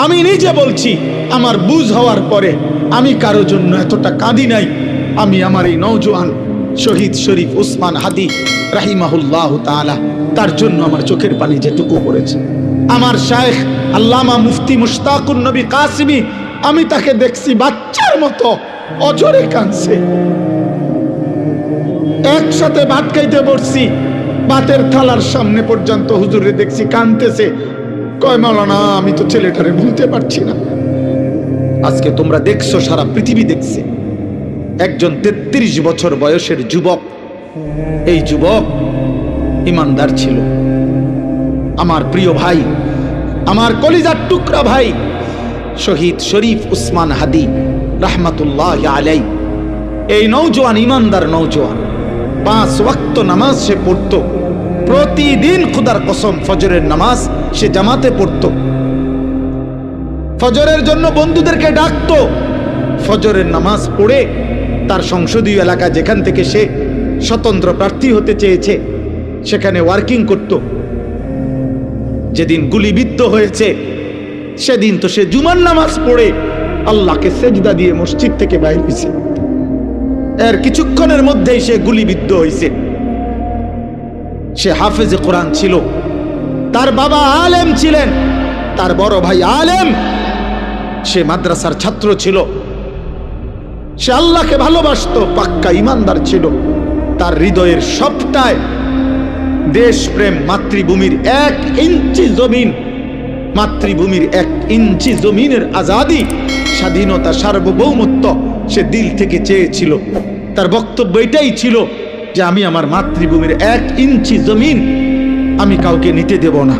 আমি নিজে বলছি, আমার বুঝ হওয়ার পরে আমি কারো জন্য এতটা কাঁদি নাই। আমি আমার এই নওজোয়ান শহীদ শরীফ উসমান হাদি রাহিমাহুল্লাহ তাআলা, তার জন্য আমার চোখের পানি যেটুকু পড়েছে। আমার শায়েখ আল্লামা মুফতি মুশতাকুন নবী কাসিমি, আমি তাকে দেখছি বাচ্চার মতো অজরে কাঁদছে। একসাথে ভাত খাইতে বসছি, ভাতের থালার সামনে পর্যন্ত হুজুরে দেখছি কাঁদতেছে। কয় মাওলানা, আমি তো ছেলেটারে ভুলতে পারছি না। আজকে তোমরা দেখছো, সারা পৃথিবী দেখছে, একজন 33 বছর বয়সের যুবক। এই যুবক ইমানদার ছিল। আমার প্রিয় ভাই, আমার কলিজার টুকরা ভাই শহীদ শরীফ উসমান হাদি রাহমাতুল্লাহ আলাইহি, এই নওজোয়ান ইমানদার নওজোয়ান 5 ওয়াক্ত নামাজ সে পড়তো প্রতিদিন। খুদার কসম, ফজরের নামাজ সে জামাতে পড়তো। ফজরের জন্য বন্ধুদেরকে ডাকতো। ফজরের নামাজ পড়ে তার সংসদীয় এলাকা, যেখান থেকে সে স্বতন্ত্র প্রার্থী হতে চেয়েছে, সেখানে ওয়ার্কিং করত। যেদিন গুলিবিদ্ধ হয়েছে সেদিন তো সে জুমার নামাজ পড়ে আল্লাহকে সেজদা দিয়ে মসজিদ থেকে বাইর হয়েছে। এর কিছুক্ষণের মধ্যেই সে গুলিবিদ্ধ হয়েছে। সে হাফেজে কোরআন ছিল, তার বাবা আলেম ছিলেন, তার বড় ভাই আলেম, সে মাদ্রাসার ছাত্র ছিল, সে আল্লাহকে ভালোবাসতো, পাক্কা ইমানদার ছিল। তার হৃদয়ের সবটায় দেশপ্রেম, মাতৃভূমির 1 ইঞ্চি জমিন, মাতৃভূমির 1 ইঞ্চি জমিনের আজাদি, স্বাধীনতা, সার্বভৌমত্ব সে দিল থেকে চেয়েছিল। তার বক্তব্য এটাই ছিল যে আমি আমার মাতৃভূমির 1 ইঞ্চি জমিন আমি কাউকে নিতে দেব না।